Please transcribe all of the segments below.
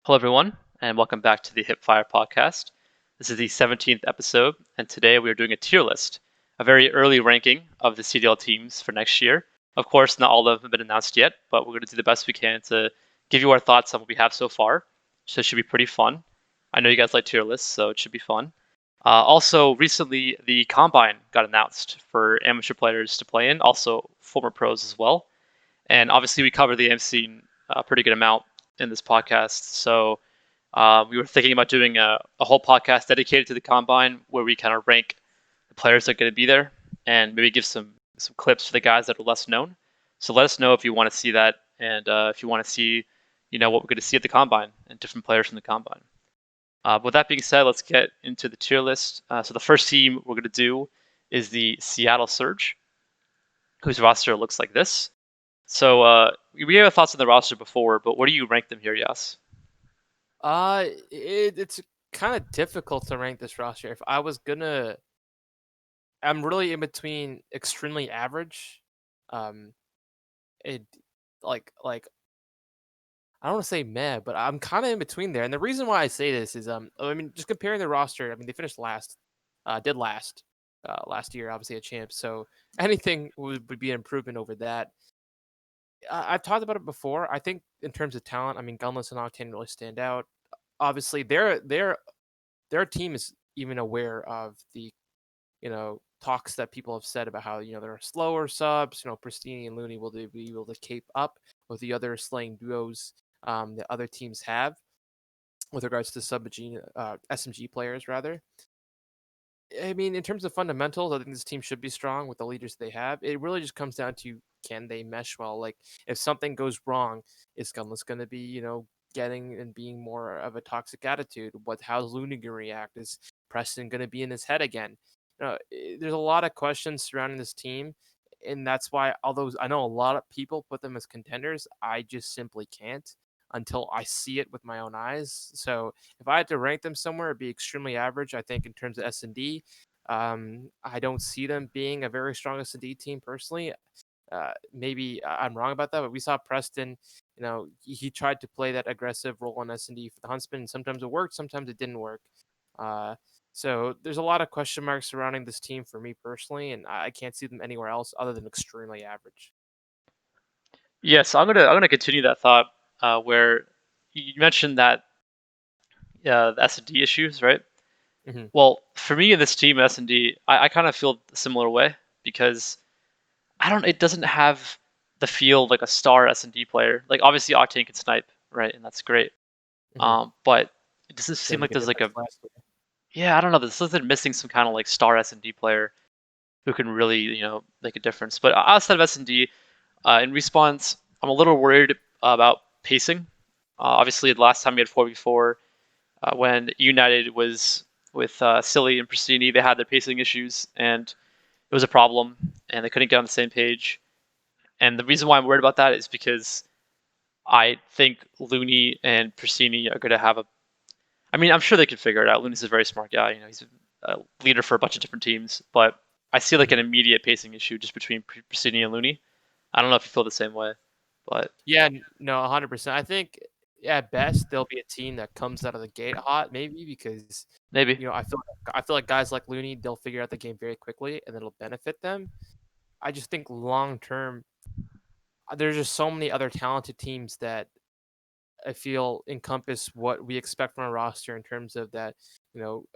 Hello, everyone, and welcome back to the Hipfire Podcast. This is the 17th episode, and today we are doing a tier list, a very early ranking of the CDL teams for next year. Of course, not all of them have been announced yet, but we're going to do the best we can to give you our thoughts on what we have so far. So it should be pretty fun. I know you guys like tier lists, so it should be fun. Also, recently the Combine got announced for amateur players to play in, also former pros as well. And obviously, we cover the AM scene a pretty good amount in this podcast. So we were thinking about doing a whole podcast dedicated to the combine, where we kind of rank the players that are going to be there, and maybe give some clips for the guys that are less known. So let us know if you want to see that, and if you want to see, what we're going to see at the combine and different players from the combine. But with that being said, let's get into the tier list. So the first team we're going to do is the Seattle Surge, whose roster looks like this. So we have thoughts on the roster before, but what do you rank them here, Yas? It's kind of difficult to rank this roster. If I was gonna, I'm really in between extremely average, um, it like I don't want to say meh, but I'm kind of in between there. And the reason why I say this is, just comparing the roster. I mean, they finished last, did last year, obviously a champ. So anything would be an improvement over that. I've talked about it before. I think in terms of talent, I mean, Gunless and Octane really stand out. Obviously, their team is even aware of the talks that people have said about how there are slower subs. Pristini and Looney will be able to keep up with the other slaying duos that other teams have with regards to SMG players rather. I mean, in terms of fundamentals, I think this team should be strong with the leaders they have. It really just comes down to, can they mesh well? Like, if something goes wrong, is Gunless going to be, getting and being more of a toxic attitude? How's Looney going to react? Is Preston going to be in his head again? There's a lot of questions surrounding this team, and that's why, although I know a lot of people put them as contenders, I just simply can't until I see it with my own eyes. So if I had to rank them somewhere, it'd be extremely average. I think in terms of S&D, I don't see them being a very strong S&D team personally. Maybe I'm wrong about that, but we saw Preston. He tried to play that aggressive role on S&D for the Huntsman, and sometimes it worked, sometimes it didn't work. So there's a lot of question marks surrounding this team for me personally, and I can't see them anywhere else other than extremely average. Yes, I'm gonna continue that thought where you mentioned that the S&D issues, right? Mm-hmm. Well, for me in this team S&D, I kind of feel a similar way because it doesn't have the feel of like a star S&D player. Like obviously Octane can snipe, right, and that's great. Mm-hmm. But it doesn't seem Didn't like make a there's like difference a last year. yeah, I don't know. There's something missing, some kind of like star S&D player who can really make a difference. But outside of S&D, in response, I'm a little worried about pacing. Obviously, the last time we had 4v4, when United was with Silly and Pristini, they had their pacing issues, and it was a problem, and they couldn't get on the same page. And the reason why I'm worried about that is because I think Looney and Pristini are going to have a. I mean, I'm sure they can figure it out. Looney's a very smart guy. He's a leader for a bunch of different teams, but I see like Mm-hmm. an immediate pacing issue just between Pristini and Looney. I don't know if you feel the same way, but Yeah, no, 100%. I think at best there'll be a team that comes out of the gate hot, maybe because maybe. I feel like guys like Looney, they'll figure out the game very quickly and it'll benefit them. I just think long term, there's just so many other talented teams that I feel encompass what we expect from a roster in terms of that,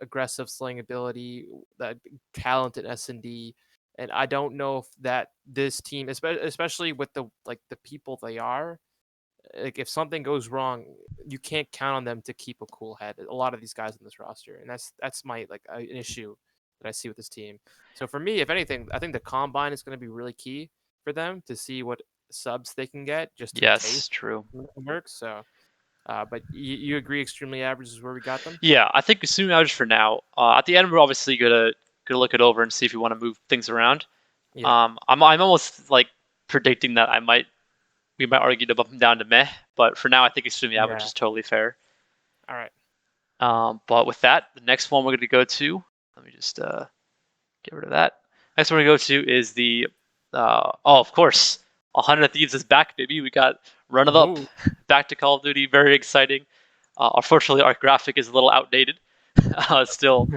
aggressive slaying ability, that talent in S&D. And I don't know if that this team, especially with the people they are, like if something goes wrong, you can't count on them to keep a cool head. A lot of these guys in this roster, and that's my an issue that I see with this team. So for me, if anything, I think the combine is going to be really key for them to see what subs they can get, just in case Yes, true. it works. So, but you agree, extremely average is where we got them. Yeah, I think assuming average for now. At the end, we're obviously gonna look it over and see if we want to move things around. Yeah. I'm almost like predicting that we might argue to bump him down to meh, but for now, I think assuming average Yeah. is totally fair. All right. But with that, the next one we're going to go to, let me just get rid of that. Next one we're going to go to is the, of course, 100 Thieves is back, baby. We got Run of Up Ooh. back to Call of Duty. Very exciting. Unfortunately, our graphic is a little outdated. Still,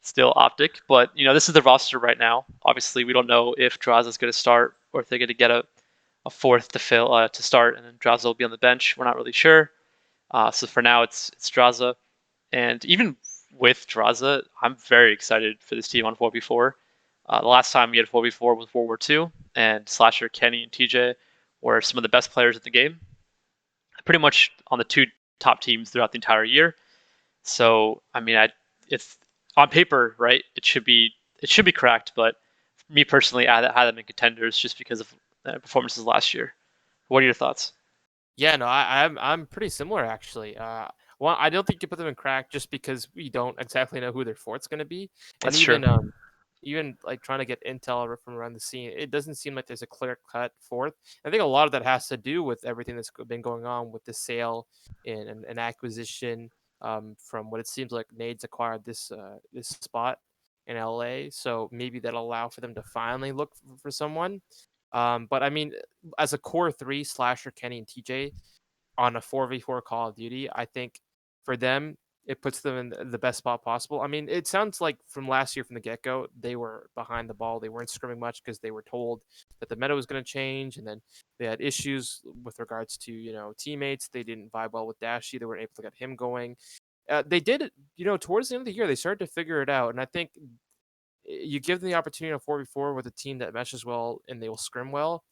still optic, but this is the roster right now. Obviously, we don't know if Draza is going to start or if they're going to get a fourth to fill to start, and then Draza will be on the bench. We're not really sure. So for now, it's Draza, and even with Draza, I'm very excited for this team on 4v4. The last time we had 4v4 was World War II, and Slasher, Kenny, and TJ were some of the best players in the game. Pretty much on the two top teams throughout the entire year. So I mean, it's on paper, right? It should be cracked, but me personally, I had them in contenders just because of performances last year. What are your thoughts? Yeah, no, I'm pretty similar actually. Well, I don't think you put them in crack just because we don't exactly know who their fourth's going to be, and That's true. even like trying to get intel from around the scene, it doesn't seem like there's a clear cut fourth. I think a lot of that has to do with everything that's been going on with the sale and an acquisition. From what it seems like, Nade's acquired this spot in LA, so maybe that'll allow for them to finally look for someone. But I mean, as a core three, Slasher, Kenny, and TJ on a 4v4 Call of Duty, I think for them, it puts them in the best spot possible. I mean, it sounds like from last year, from the get go, they were behind the ball. They weren't scrimming much because they were told that the meta was going to change. And then they had issues with regards to, teammates. They didn't vibe well with Dashy. They weren't able to get him going. They did it, towards the end of the year, they started to figure it out. And I think you give them the opportunity on 4v4 with a team that meshes well and they will scrim well.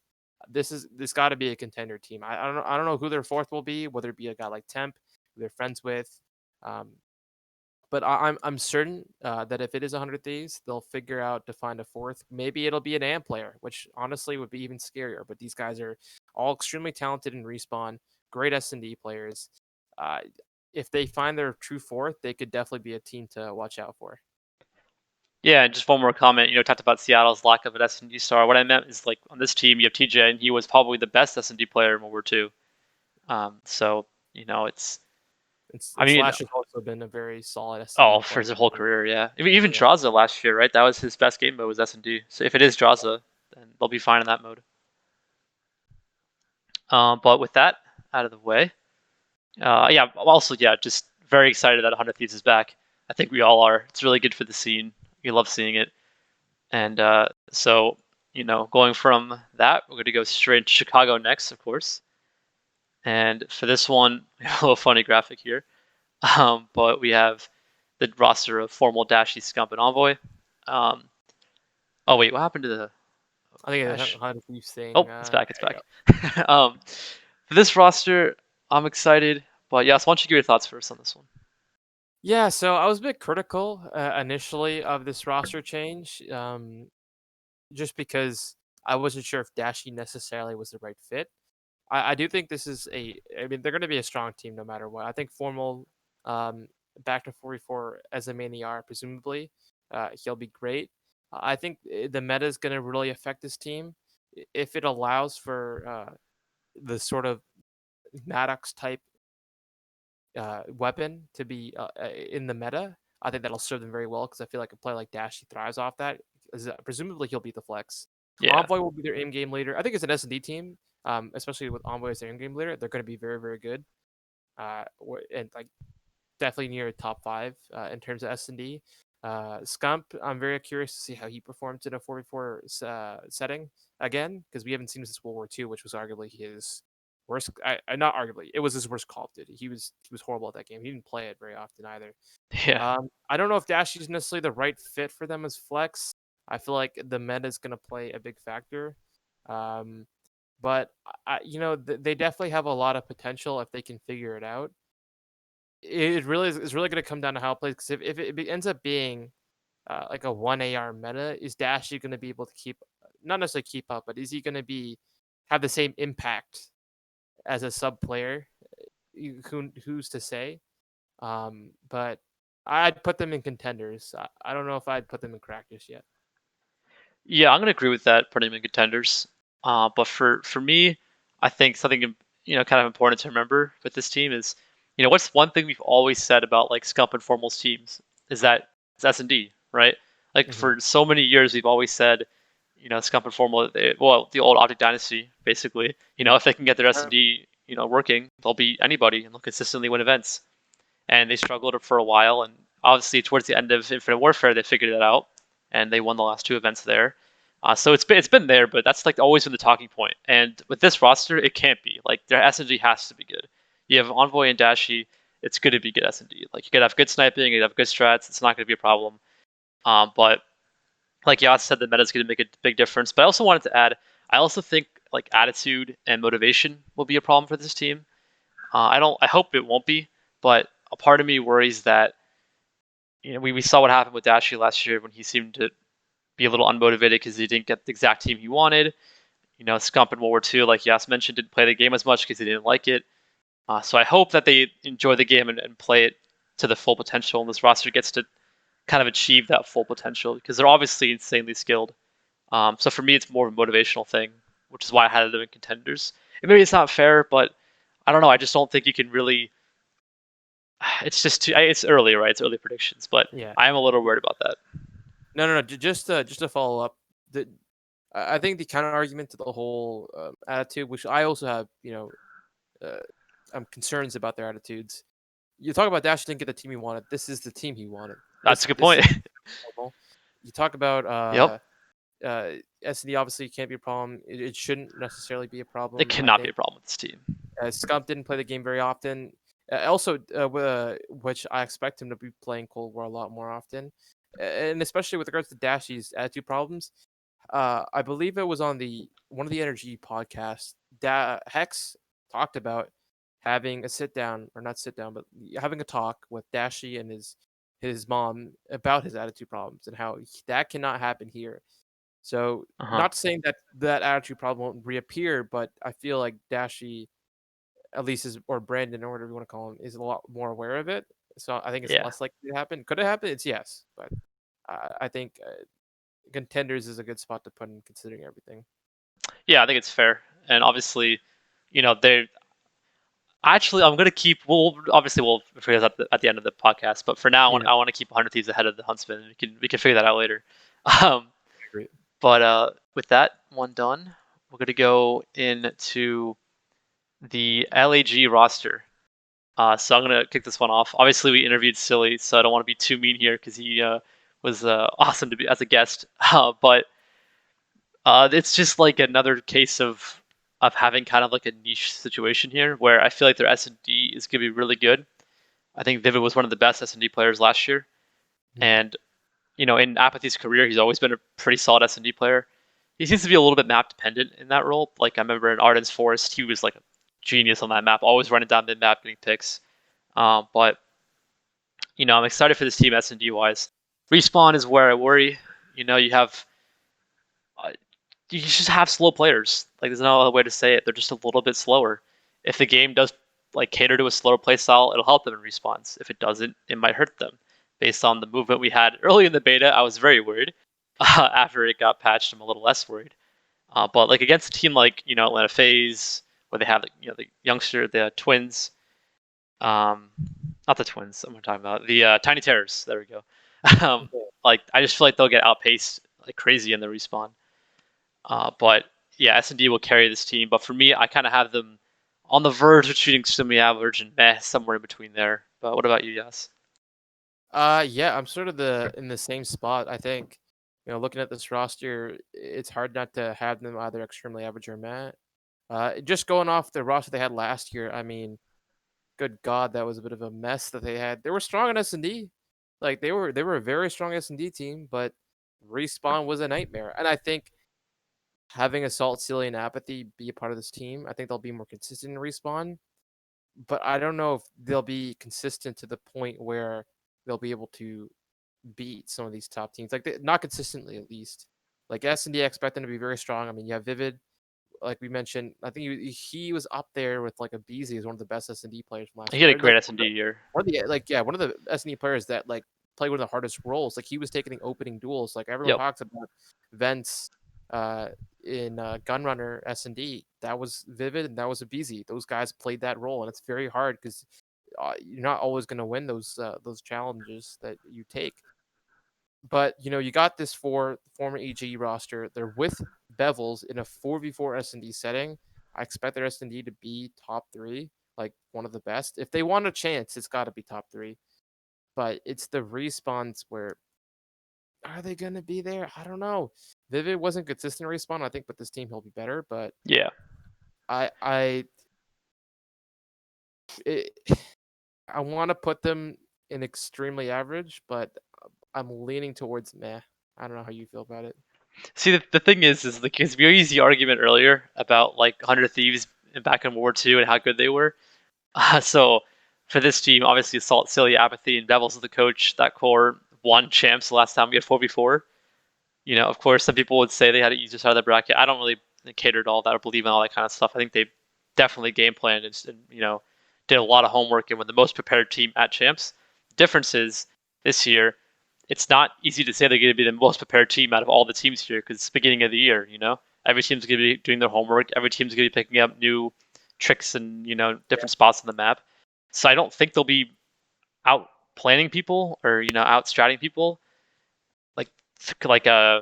This got to be a contender team. I don't know who their fourth will be, whether it be a guy like Temp, who they're friends with, um, but I'm certain that if it is 100 Thieves, they'll figure out to find a fourth. Maybe it'll be an AM player, which honestly would be even scarier. But these guys are all extremely talented in respawn, great S&D players. Uh, if they find their true fourth, they could definitely be a team to watch out for. Yeah, and just one more comment. Talked about Seattle's lack of an S&D star. What I meant is like on this team, you have TJ, and he was probably the best S&D player in World War II. So it's. I And mean, Slash has also been a very solid S&D for player. his whole career, yeah. Even Yeah. Draza last year, right? That was his best game mode was S&D. So if it is Draza, then they'll be fine in that mode. But with that out of the way, just very excited that 100 Thieves is back. I think we all are. It's really good for the scene. We love seeing it. And so, going from that, we're going to go straight to Chicago next, of course. And for this one, we have a little funny graphic here. But we have the roster of Formal, Dashy, Scump, and Envoy. Oh, wait, what happened to the... I think Gosh. 100 Thieves thing. Oh, it's back, it's back. For this roster, I'm excited. But yes, why don't you give your thoughts first on this one? Yeah, so I was a bit critical initially of this roster change, just because I wasn't sure if Dashy necessarily was the right fit. I do think this is I mean, they're going to be a strong team no matter what. I think Formal, um, back to 44 as a main ER, presumably, he'll be great. I think the meta is going to really affect this team if it allows for the sort of Maddox type weapon to be in the meta. I think that'll serve them very well because I feel like a player like Dash, he thrives off that. Presumably, he'll beat the flex. Yeah. Envoy will be their in-game leader. I think it's an S&D team, especially with Envoy as their in-game leader. They're going to be very, very good, and like definitely near top 5 in terms of S&D. Scump, I'm very curious to see how he performs in a 4v4 setting again because we haven't seen him since World War II, which was arguably his worst. Not arguably, it was his worst Call of Duty. He was horrible at that game. He didn't play it very often either. Yeah. I don't know if Dashy is necessarily the right fit for them as flex. I feel like the meta is going to play a big factor. But they definitely have a lot of potential if they can figure it out. It really is really going to come down to how it plays. Because if it ends up being like a 1 AR meta, is Dashy going to be able to not necessarily keep up, but is he going to have the same impact as a sub player? Who's to say? But I'd put them in contenders. I don't know if I'd put them in crack just yet. Yeah, I'm gonna agree with that. Putting them in contenders. But for me, I think something kind of important to remember with this team is, what's one thing we've always said about like Scump and Formal's teams is that it's S&D, right? Like for so many years, we've always said, Scump and Formal, the old Optic Dynasty, basically, if they can get their S&D, working, they'll beat anybody and they'll consistently win events. and they struggled for a while. And obviously, towards the end of Infinite Warfare, they figured it out, and they won the last two events there. So it's been there, but that's like always been the talking point. And with this roster, it can't be like their SNG has to be good. You have Envoy and Dashi, it's going to be good SND. Like you could have good sniping, you could have good strats. It's not going to be a problem. But like Yas said, the meta is going to make a big difference. But I also wanted to add, I also think like attitude and motivation will be a problem for this team. I don't. I hope it won't be, but a part of me worries that we saw what happened with Dashi last year when he seemed to be a little unmotivated because he didn't get the exact team he wanted. Scump in World War II, like Yas mentioned, didn't play the game as much because he didn't like it. So I hope that they enjoy the game and play it to the full potential, and this roster gets to kind of achieve that full potential because they're obviously insanely skilled. So for me, it's more of a motivational thing, which is why I had them in contenders. And maybe it's not fair, but I don't know. I just don't think you can really. It's just too. It's early, right? It's early predictions, but Yeah. I am a little worried about that. No. Just to follow up, I think the counter argument to the whole attitude, which I also have, I'm concerns about their attitudes. You talk about Dash didn't get the team he wanted. This is the team he wanted. That's a good point. You talk about Yep. SD obviously can't be a problem. It shouldn't necessarily be a problem. It cannot be a problem with this team. Scump didn't play the game very often. Which I expect him to be playing Cold War a lot more often, and especially with regards to Dashi's attitude problems. I believe it was on one of the Energy podcasts. Hex talked about having a sit down, or not sit down, but having a talk with Dashi and his mom about his attitude problems and how that cannot happen here. So, not saying that attitude problem won't reappear, but I feel like Dashi, at least or Brandon, or whatever you want to call him, is a lot more aware of it. So I think it's less likely to happen. Could it happen? It's yes, but I think contenders is a good spot to put in considering everything. Yeah, I think it's fair, and obviously, they actually I'm gonna keep. We'll figure this out at the end of the podcast, but for now, I want to keep 100 Thieves ahead of the Huntsman, and we can figure that out later. Great. But with that one done, we're gonna go into the LAG roster. So I'm gonna kick this one off. Obviously, we interviewed Silly, so I don't want to be too mean here because he was awesome to be as a guest. But it's just like another case of having kind of like a niche situation here, where I feel like their S&D is gonna be really good. I think Vivid was one of the best S&D players last year, and in Apathy's career, he's always been a pretty solid S&D player. He seems to be a little bit map dependent in that role. Like I remember in Arden's Forest, he was like a genius on that map, always running down mid map getting picks. But I'm excited for this team S&D wise. Respawn is where I worry. You have you just have slow players. Like there's no other way to say it. They're just a little bit slower. If the game does like cater to a slower play style, it'll help them in respawns. If it doesn't, it might hurt them. Based on the movement we had early in the beta, I was very worried. After it got patched, I'm a little less worried. But like against a team like Atlanta Faze, where they have the youngster, the twins, not the twins. I'm talking about the Tiny Terrors. There we go. Like I just feel like they'll get outpaced like crazy in the respawn. But yeah, S&D will carry this team. But for me, I kind of have them on the verge of shooting semi-average and meh, somewhere in between there. But what about you, Yas? Yeah, I'm sort of in the same spot. I think, looking at this roster, it's hard not to have them either extremely average or meh. Just going off the roster they had last year, I mean, good God, that was a bit of a mess that they had. They were strong in S&D, like they were a very strong S&D team, but respawn was a nightmare. And I think having Assault, Silly, and Apathy be a part of this team, I think they'll be more consistent in respawn. But I don't know if they'll be consistent to the point where they'll be able to beat some of these top teams. Like not consistently, at least. Like S&D, I expect them to be very strong. I mean, you have Vivid, like we mentioned. I think he was up there with like a Beezy as one of the best S&D players from last He year. had a great S&D year. One of the S&D players that like play one of the hardest roles. Like he was taking opening duels. Like everyone talks about Vents in Gunrunner S&D. That was Vivid and that was a Beezy. Those guys played that role, and it's very hard because you're not always going to win those challenges that you take. But you got this former EG roster. They're with Bevels in a 4v4 S&D setting. I expect their S&D to be top 3. like one of the best. If they want a chance, it's got to be top 3. But it's the respawns where are they going to be there? I don't know. Vivid wasn't consistent respawn. I think with this team he'll be better, but Yeah. I it, I want to put them in extremely average, but I'm leaning towards meh. I don't know how you feel about it. See, the thing is like, because we used the argument earlier about like 100 Thieves back in World War II and how good they were. So for this team, obviously Salt, Silly, Apathy, and Devils as the coach, that core won champs the last time we had 4v4. Of course, some people would say they had an easier side of the bracket. I don't really cater to all that or believe in all that kind of stuff. I think they definitely game planned and did a lot of homework and were the most prepared team at champs. Difference is this year, it's not easy to say they're going to be the most prepared team out of all the teams here because it's the beginning of the year. Every team's going to be doing their homework. Every team's going to be picking up new tricks and different spots on the map. So I don't think they'll be out planning people or out stratting people like I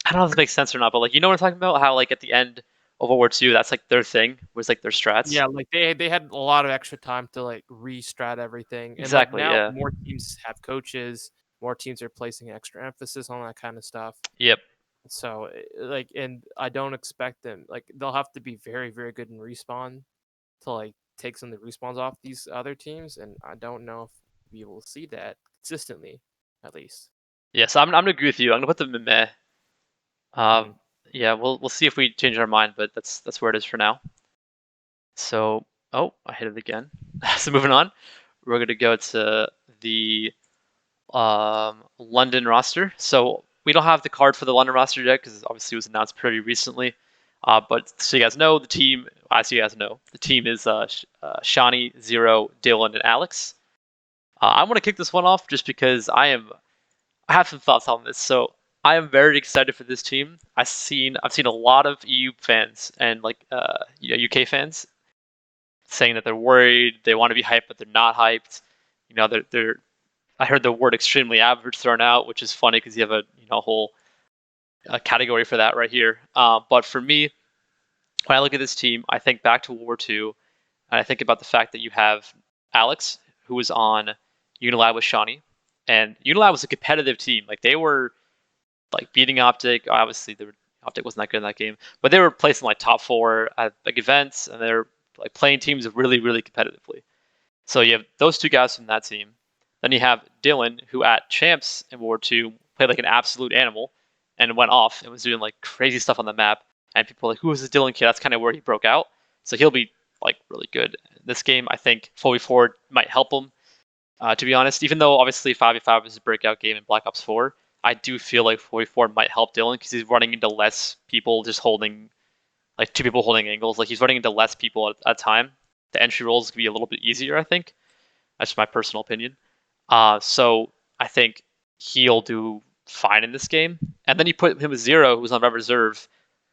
don't know if this makes sense or not, but like what I'm talking about? How like at the end of World War II, that's like their thing was like their strats. Yeah, like they had a lot of extra time to like re-strat everything, and like Exactly. now Yeah. more teams have coaches, more teams are placing extra emphasis on that kind of stuff. Yep. So like, and I don't expect them like they'll have to be very very good in respawn to like take some of the respawns off these other teams, and I don't know if we'll be able to see that consistently, at least. Yeah. So I'm gonna agree with you. I'm gonna put them in meh. Mhm. Yeah. We'll see if we change our mind, but that's where it is for now. So I hit it again. So moving on, we're gonna go to the London roster. So we don't have the card for the London roster yet because obviously it was announced pretty recently. But so you guys know the team. As you guys know, the team is Shawnee, Zero, Dylan, and Alex. I want to kick this one off just because I have some thoughts on this. So I am very excited for this team. I've seen a lot of EU fans and like UK fans saying that they're worried, they want to be hyped, but they're not hyped. They're I heard the word extremely average thrown out, which is funny because you have a whole category for that right here. But for me, when I look at this team, I think back to World War II, and I think about the fact that you have Alex, who was on Unilab with Shawnee, and Unilab was a competitive team. Like they were like beating Optic. Obviously, Optic wasn't that good in that game, but they were placing like top 4 at big events, and they're like playing teams really, really competitively. So you have those two guys from that team. Then you have Dylan, who at champs in World War II played like an absolute animal and went off and was doing like crazy stuff on the map. And people were like, who is this Dylan kid? That's kind of where he broke out. So he'll be like really good in this game. I think 4v4 might help him. To be honest, even though obviously 5v5 is a breakout game in Black Ops 4, I do feel like 4v4 might help Dylan because he's running into less people just holding, like 2 people holding angles. Like he's running into less people at a time. The entry rolls could be a little bit easier, I think. That's my personal opinion. So I think he'll do fine in this game. And then you put him with Zero, who was on Red Reserve,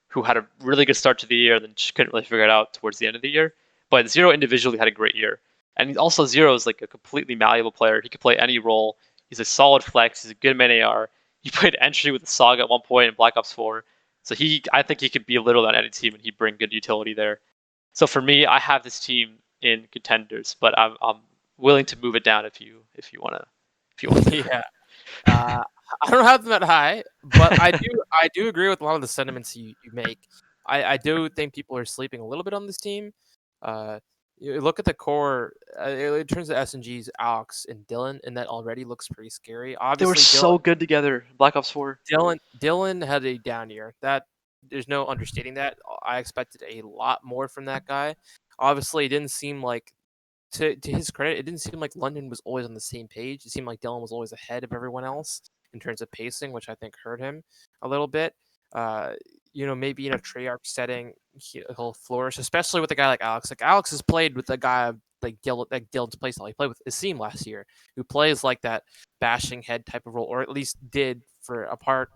who had a really good start to the year, then just couldn't really figure it out towards the end of the year. But Zero individually had a great year. And also Zero is like a completely malleable player. He could play any role. He's a solid flex. He's a good main AR. He played entry with the Saga at one point in Black Ops 4. So I think he could be literally on any team and he'd bring good utility there. So for me, I have this team in contenders, but I'm willing to move it down if you want to. Yeah. I don't have them that high, but I do agree with a lot of the sentiments you make. I do think people are sleeping a little bit on this team. You look at the core. In terms of SNGs, Alex and Dylan, and that already looks pretty scary. They were Obviously, so good together. Black Ops 4. Dylan had a down year. That there's no understating that. I expected a lot more from that guy. Obviously, it didn't seem like to his credit, it didn't seem like London was always on the same page. It seemed like Dylan was always ahead of everyone else in terms of pacing, which I think hurt him a little bit. Uh, maybe in a Treyarch setting, he'll flourish, especially with a guy like Alex. Like Alex has played with a guy like Dylan's playstyle. He played with Asim last year, who plays like that bashing head type of role, or at least did for a part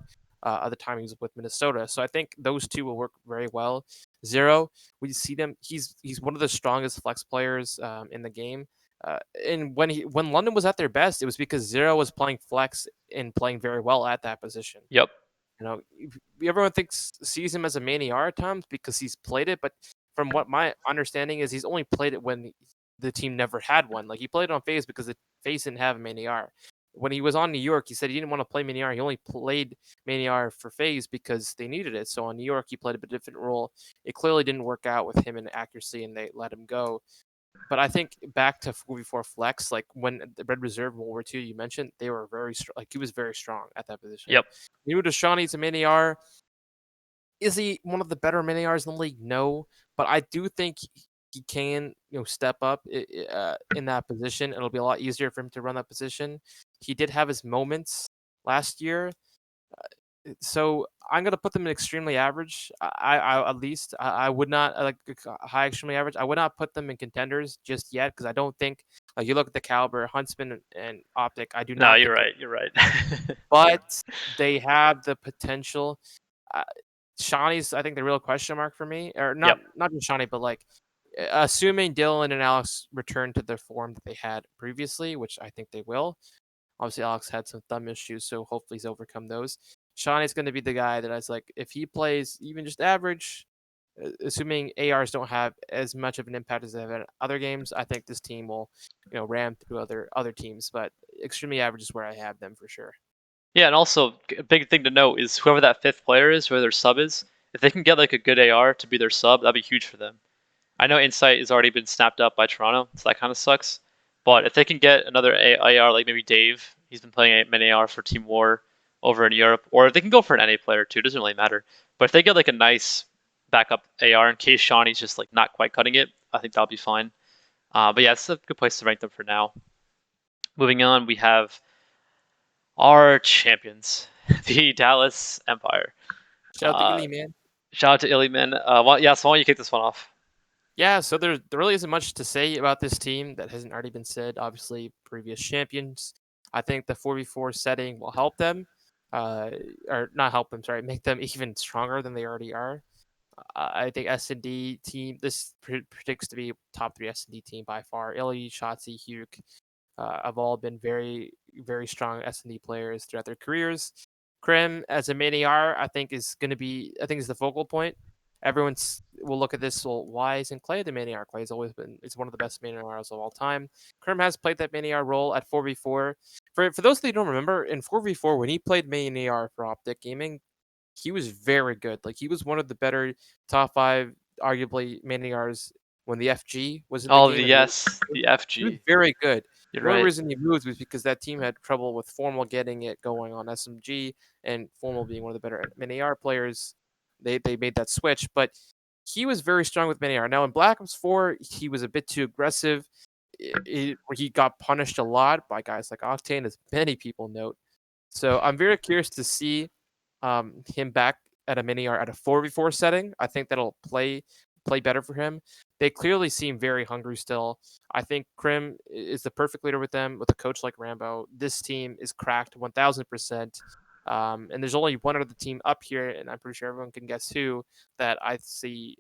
of the time he was with Minnesota. So I think those two will work very well. Zero, we see them. He's one of the strongest flex players in the game. And when London was at their best, it was because Zero was playing flex and playing very well at that position. Yep. Everyone sees him as a main AR at times because he's played it, but from what my understanding is, he's only played it when the team never had one. Like he played on Faze because the Faze didn't have a main AR. When he was on New York, he said he didn't want to play main AR. He only played main AR for Faze because they needed it. So on New York, he played a bit different role. It clearly didn't work out with him in accuracy, and they let him go. But I think back to 4v4 flex, like when the Red Reserve World War II, you mentioned they were very strong. Like he was very strong at that position. Yep. You moved to Shawnee to main AR. Is he one of the better mini Rs in the league? No, but I do think he can, step up in that position. It'll be a lot easier for him to run that position. He did have his moments last year, so I'm gonna put them in extremely average. I at least I would not like high extremely average. I would not put them in contenders just yet because I don't think you look at the caliber, Huntsman and Optic. I do No, not. you're think right. You're right. but they have the potential. Uh, Shawnee's, I think, the real question mark for me, or not Yep. not just Shawnee, but like assuming Dylan and Alex return to the form that they had previously, which I think they will. Obviously, Alex had some thumb issues, so hopefully he's overcome those. Shawnee's going to be the guy that I was like, if he plays even just average, assuming ARs don't have as much of an impact as they have in other games, I think this team will, ram through other teams. But extremely average is where I have them for sure. Yeah, and also a big thing to note is whoever that fifth player is, whoever their sub is, if they can get like a good AR to be their sub, that'd be huge for them. I know Insight has already been snapped up by Toronto, so that kind of sucks. But if they can get another AR, like maybe Dave, he's been playing many AR for Team War over in Europe, or they can go for an NA player too, doesn't really matter. But if they get like a nice backup AR in case Shawnee's just like not quite cutting it, I think that'll be fine. But yeah, it's a good place to rank them for now. Moving on, we have our champions, the Dallas Empire. Shout out to Uh, Illy, man. Shout out to Illy, man. So why don't you kick this one off? Yeah, so there really isn't much to say about this team that hasn't already been said. Obviously, previous champions. I think the 4v4 setting will help them, or not help them. Sorry, make them even stronger than they already are. I think S&D team. This predicts to be top 3 S&D team by far. Illy, Shotzi, Hugh have all been very, very strong S&D players throughout their careers. Krim as a main AR, I think is the focal point. Everyone will look at this. Well, why isn't Clay the main AR? Clay's always been. It's one of the best main ARs of all time. Krim has played that main AR role at 4v4. For those that don't remember, in 4v4 when he played main AR for Optic Gaming, he was very good. Like he was one of the better top 5, arguably main ARs when the FG was in the Oh, game. the He was FG. very good. You're The only right. reason he moved was because that team had trouble with Formal getting it going on SMG, and Formal being one of the better mini AR players, they made that switch. But he was very strong with mini AR. Now in Black Ops 4, he was a bit too aggressive. He got punished a lot by guys like Octane, as many people note. So I'm very curious to see him back at a mini AR at a 4v4 setting. I think that'll play better for him. They clearly seem very hungry still. I think Krim is the perfect leader with them. With a coach like Rambo, this team is cracked 1000%. And there's only one other team up here, and I'm pretty sure everyone can guess who that I see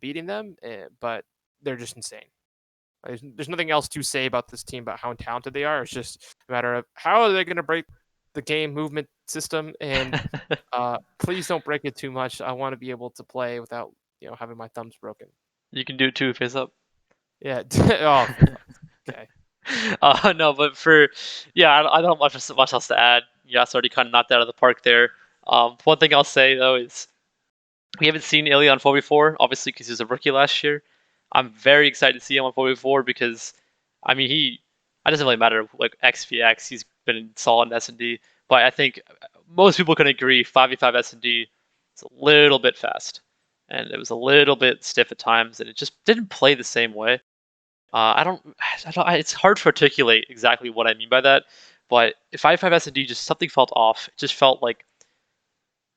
beating them. But they're just insane. There's nothing else to say about this team about how talented they are. It's just a matter of how are they going to break the game movement system, and please don't break it too much. I want to be able to play without having my thumbs broken. You can do it too, face up. Yeah. Oh, okay. No, but I don't have much else to add. Yeah, it's already kind of knocked out of the park there. One thing I'll say though is we haven't seen Ilya on 4v4, obviously because he was a rookie last year. I'm very excited to see him on 4v4 because, I mean, it doesn't really matter like XVX. He's been solid in S&D, but I think most people can agree 5v5 S&D is a little bit fast, and it was a little bit stiff at times, and it just didn't play the same way. It's hard to articulate exactly what I mean by that, but if 5v5 S&D just something felt off. It just felt like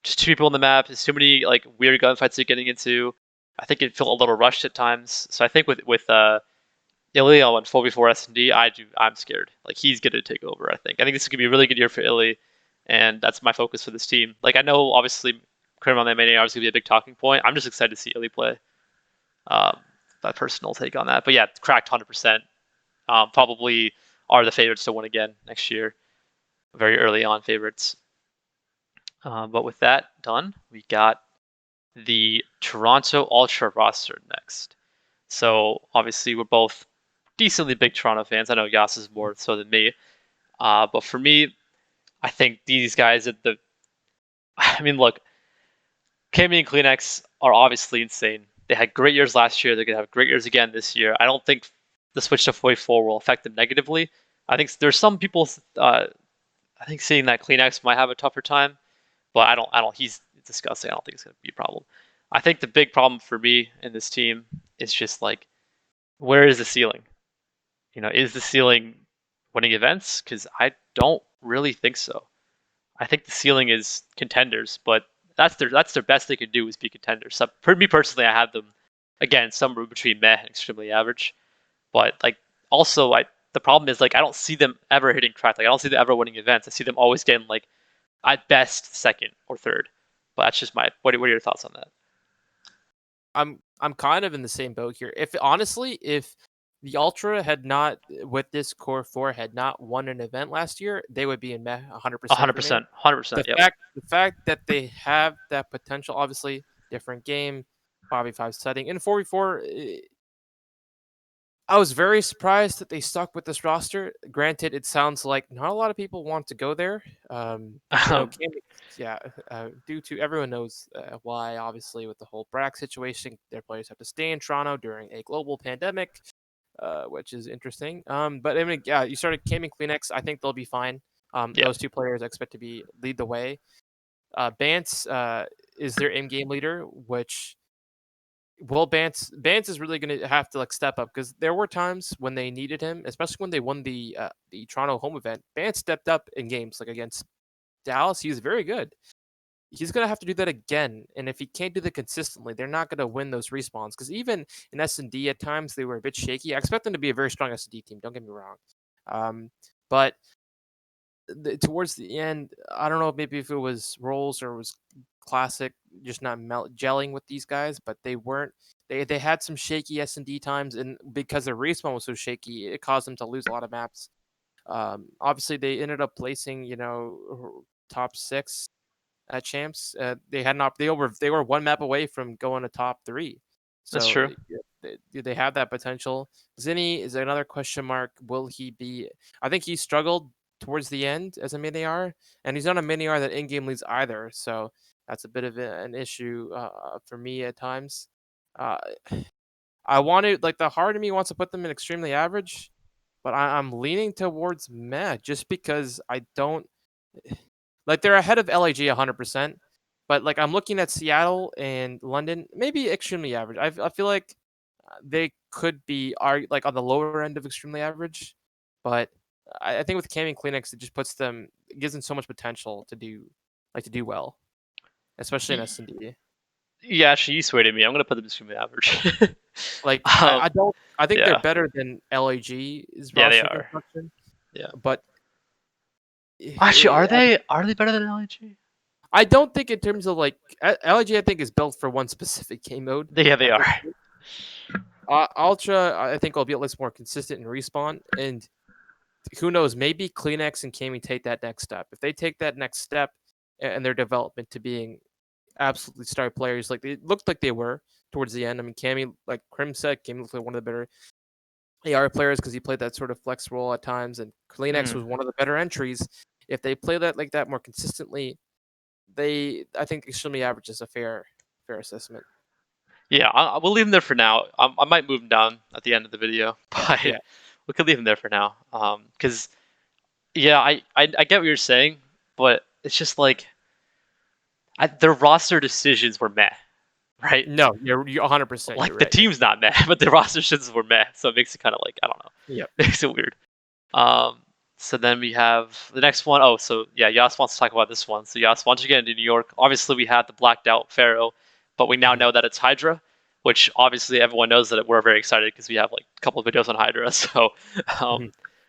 just too many people on the map. There's too many like weird gunfights they're getting into. I think it felt a little rushed at times. So I think with Ilya on 4v4 S&D, I'm scared. Like he's gonna take over. I think this is gonna be a really good year for Illy, and that's my focus for this team. Like I know obviously Krim on the main AR is gonna be a big talking point. I'm just excited to see Illy play. Um, my personal take on that, but yeah, cracked 100%. Probably are the favorites to win again next year. Very early on favorites. But with that done, we got the Toronto Ultra roster next. So obviously we're both decently big Toronto fans. I know Yas is more so than me. But for me, I think these guys at the I mean, look, Cammy and Kleenex are obviously insane. They had great years last year. They're gonna have great years again this year. I don't think the switch to 44 will affect them negatively. I think there's some people. I think seeing that Kleenex might have a tougher time, but I don't. I don't. He's disgusting. I don't think it's gonna be a problem. I think the big problem for me in this team is just like, where is the ceiling? Is the ceiling winning events? Because I don't really think so. I think the ceiling is contenders, but that's their best they can do is be contenders. So for me personally, I have them again somewhere between meh and extremely average. But like also, the problem is like I don't see them ever hitting track. Like I don't see them ever winning events. I see them always getting like at best second or third. But that's just my. What are your thoughts on that? I'm kind of in the same boat here. If honestly, if the Ultra had not with this core four had not won an event last year, they would be in meh 100% for me. 100%, 100%. Yep. The fact that they have that potential, obviously different game, 5v5 setting in 4v4. I was very surprised that they stuck with this roster. Granted, it sounds like not a lot of people want to go there. Yeah, due to everyone knows why. Obviously, with the whole Brack situation, their players have to stay in Toronto during a global pandemic, which is interesting. But I mean, yeah, you started Caming Kleenex. I think they'll be fine. Yeah. Those two players I expect to lead the way. Bance is their in-game leader, which Bance is really going to have to like step up because there were times when they needed him, especially when they won the Toronto home event. Bance stepped up in games like against Dallas. He was very good. He's going to have to do that again, and if he can't do that consistently, they're not going to win those respawns. Because even in S&D at times they were a bit shaky. I expect them to be a very strong S&D team. Don't get me wrong, but towards the end, I don't know maybe if it was roles or it was classic just not gelling with these guys, but they weren't. They had some shaky S&D times, and because their respawn was so shaky, it caused them to lose a lot of maps. Obviously, they ended up placing top 6 at champs. They had not. They were one map away from going to top 3. So That's true. They have that potential. Zinni is another question mark. Will he be? I think he struggled towards the end as a mini R, and he's not a mini R that in-game leads either. So that's a bit of an issue for me at times. I wanted the heart of me wants to put them in extremely average, but I'm leaning towards meh just because I don't they're ahead of LAG 100%. But I'm looking at Seattle and London, maybe extremely average. I feel like they could be on the lower end of extremely average, but I think with Cammy Kleenex, it just gives them so much potential to do well, especially in S&D. Yeah, actually, you swayed me. I'm gonna put them extremely average. I think yeah. they're better than LAG's Yeah, they roster are. construction. Yeah. But Actually, are they better than LG? I don't think in terms of LG, I think is built for one specific game mode. Yeah, they are. Ultra, I think will be at least more consistent in respawn, and who knows? Maybe Kleenex and Cammy take that next step. If they take that next step in their development to being absolutely star players, like they looked like they were towards the end. I mean, Cammy, like Krim said, Cammy looked like one of the better AR players because he played that sort of flex role at times, and Kleenex was one of the better entries. If they play that like that more consistently, I think extremely average is a fair assessment. Yeah, we'll leave him there for now. I might move him down at the end of the video, but Yeah. we could leave him there for now. Because yeah, I get what you're saying, but it's just like their roster decisions were meh, right? No, you're 100%. Like You're the right. team's not meh, but the roster decisions were meh, so it makes it kind of like I don't know. Yeah. Makes it weird. So then we have the next one. Oh, so yeah, Yas wants to talk about this one. So Yas, once you get into New York, obviously we had the blacked out Pharaoh, but we now know that it's Hydra, which obviously everyone knows that we're very excited because we have like a couple of videos on Hydra. So,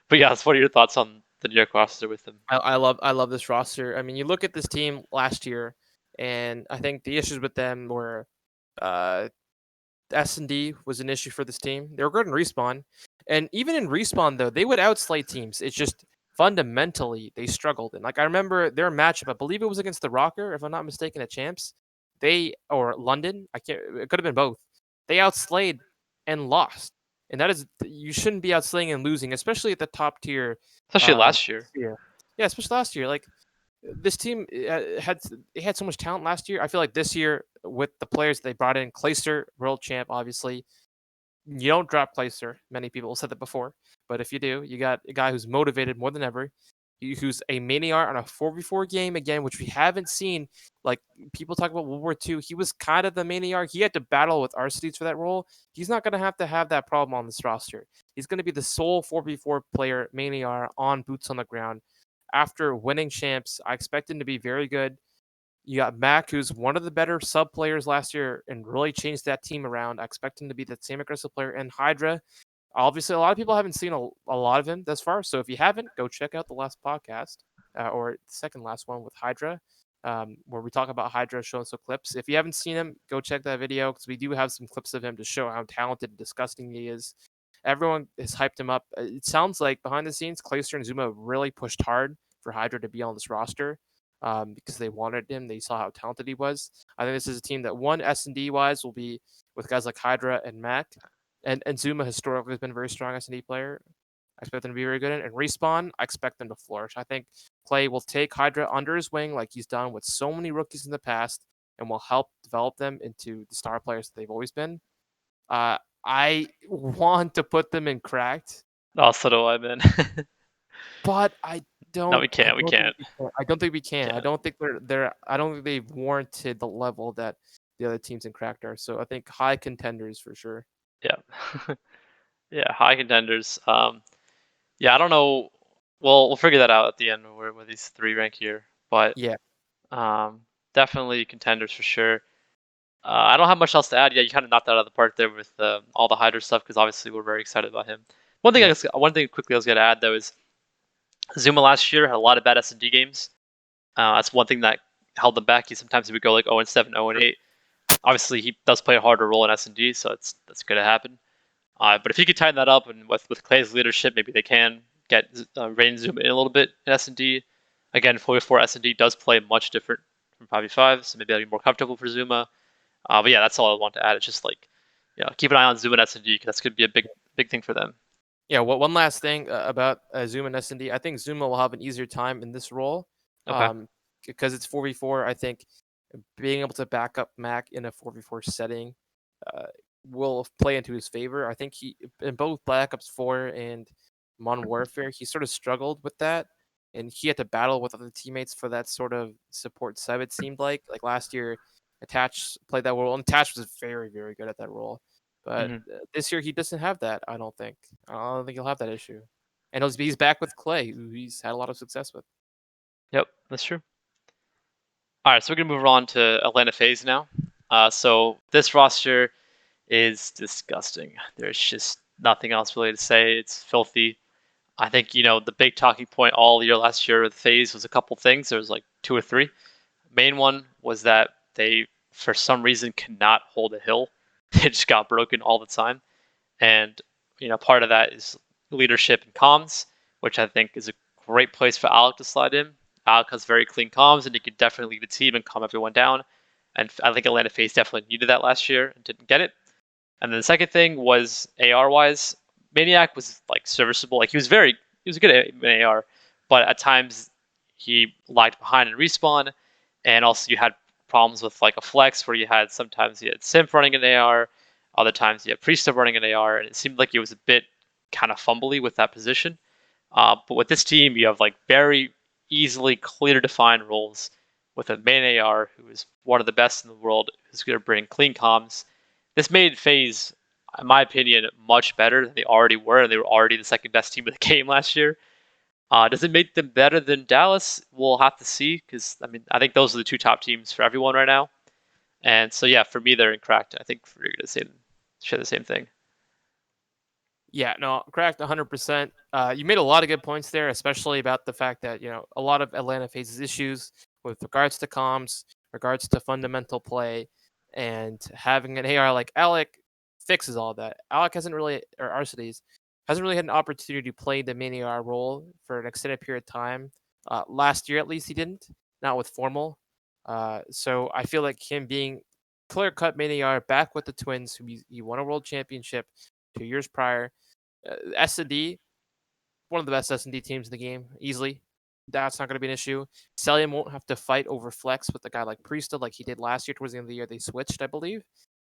but Yas, what are your thoughts on the New York roster with them? I love this roster. I mean, you look at this team last year, and I think the issues with them were S&D was an issue for this team. They were good in respawn, and even in respawn though, they would outslay teams. It's just fundamentally they struggled. And I remember their matchup, I believe it was against the Rocker, if I'm not mistaken, at champs. or London, I can't. It could have been both. They outslayed and lost, and that is you shouldn't be outslaying and losing, especially at the top tier. Especially last year. Yeah, especially last year. Like this team had so much talent last year. I feel like this year with the players they brought in, Clayster, world champ, obviously. You don't drop Clayster. Many people said that before, but if you do, you got a guy who's motivated more than ever, who's a maniac on a 4v4 game again, which we haven't seen. Like people talk about World War II, he was kind of the maniac. He had to battle with Arcides for that role. He's not going to have that problem on this roster. He's going to be the sole 4v4 player maniac on boots on the ground. After winning champs, I expect him to be very good. You got Mac, who's one of the better sub players last year and really changed that team around. I expect him to be that same aggressive player. And Hydra, obviously, a lot of people haven't seen a lot of him thus far. So if you haven't, go check out the last podcast or the second last one with Hydra, where we talk about Hydra showing some clips. If you haven't seen him, go check that video because we do have some clips of him to show how talented and disgusting he is. Everyone has hyped him up. It sounds like behind the scenes, Clayster and Zuma really pushed hard for Hydra to be on this roster. Because they wanted him. They saw how talented he was. I think this is a team that one S&D wise will be with guys like Hydra and Mac. And Zuma historically has been a very strong S&D player. I expect them to be very good. And Respawn, I expect them to flourish. I think Clay will take Hydra under his wing like he's done with so many rookies in the past and will help develop them into the star players that they've always been. I want to put them in cracked. Oh, so do I, man. But I don't. No, we can't. We can't. I don't think we can. Can't. I don't think they're. I don't think they've warranted the level that the other teams in cracked are. So I think high contenders for sure. Yeah. Yeah, high contenders. Yeah, I don't know. We'll figure that out at the end where these three rank here. But Yeah. definitely contenders for sure. I don't have much else to add. Yeah, you kind of knocked that out of the park there with all the Hydra stuff because obviously we're very excited about him. One thing quickly I was gonna add though is Zuma last year had a lot of bad S&D games. That's one thing that held them back. Sometimes he would go like 0-7, 0-8. Obviously, he does play a harder role in S&D, so that's going to happen. But if he could tighten that up, and with Clay's leadership, maybe they can get Rain Zuma in a little bit in S&D. Again, 4v4 S&D does play much different from 5v5, so maybe that'll be more comfortable for Zuma. But yeah, that's all I want to add. It's just like, keep an eye on Zuma and S&D because that's going to be a big thing for them. Yeah. Well, one last thing about Zuma and S&D. I think Zuma will have an easier time in this role. Okay. Because it's 4v4. I think being able to back up Mac in a 4v4 setting will play into his favor. I think he in both Black Ops 4 and Modern Warfare, he sort of struggled with that, and he had to battle with other teammates for that sort of support sub. It seemed like last year, Attach played that role, and Attach was very very good at that role. But this year he doesn't have that. I don't think. I don't think he'll have that issue. And he's back with Clay, who he's had a lot of success with. Yep, that's true. All right, so we're gonna move on to Atlanta Faze now. So this roster is disgusting. There's just nothing else really to say. It's filthy. I think the big talking point all year last year with Faze was a couple things. There was like two or three. Main one was that they, for some reason, cannot hold a hill. It just got broken all the time, and part of that is leadership and comms, which I think is a great place for Alec to slide in. Alec has very clean comms, and he could definitely lead the team and calm everyone down. And I think Atlanta Faze definitely needed that last year and didn't get it. And then the second thing was AR wise, Maniac was like serviceable. Like he was good at AR, but at times he lagged behind in respawn, and also you had problems with like a flex where sometimes you had Simp running an AR, other times you had Priest running an AR, and it seemed like it was a bit kind of fumbly with that position. But with this team, you have like very easily clear defined roles with a main AR who is one of the best in the world, who's going to bring clean comms. This made FaZe, in my opinion, much better than they already were, and they were already the second best team of the game last year. Does it make them better than Dallas? We'll have to see, because I think those are the two top teams for everyone right now. And so yeah, for me, they're in cracked. I think you're going to share the same thing. Yeah, no, cracked 100%. You made a lot of good points there, especially about the fact that a lot of Atlanta faces issues with regards to comms, regards to fundamental play, and having an AR like Alec fixes all that. Alec hasn't really, or Arcides, hasn't really had an opportunity to play the main AR role for an extended period of time. Last year, at least, he didn't. Not with Formal. So I feel like him being clear-cut Maniar back with the Twins, who he won a world championship 2 years prior. S&D, one of the best S&D teams in the game, easily. That's not going to be an issue. Celium won't have to fight over flex with a guy like Priesta like he did last year towards the end of the year. They switched, I believe.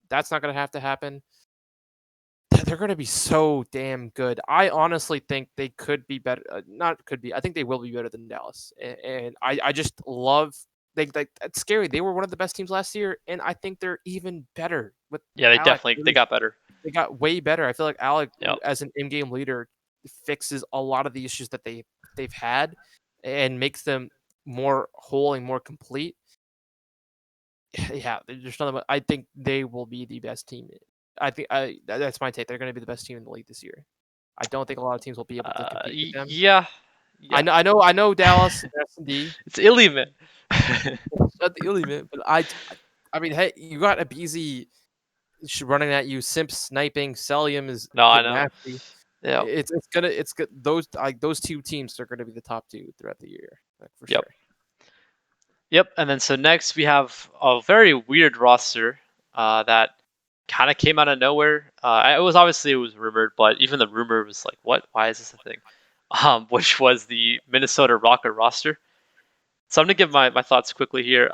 That's not going to have to happen. They're going to be so damn good. I honestly think they could be better. Not could be. I think they will be better than Dallas. And I just love. That's scary. They were one of the best teams last year, and I think they're even better with. Yeah, they Alec. definitely they got better. They got way better. I feel like Alec, Yep. as an in-game leader, fixes a lot of the issues that they've had, and makes them more whole and more complete. Yeah, there's nothing. I think they will be the best team. I think that's my take. They're going to be the best team in the league this year. I don't think a lot of teams will be able to compete with them. Yeah. I know Dallas, S&D. It's Illy, man. Not the Illy, man. But I mean, hey, you got Abizi running at you, Simp sniping, Celium is I know. nasty. Yeah. It's good. Those two teams are going to be the top two throughout the year, for sure. Yep. And then so next we have a very weird roster that kind of came out of nowhere. It was rumored, but even the rumor was like, what? Why is this a thing? Which was the Minnesota Rocket roster. So I'm gonna give my thoughts quickly here.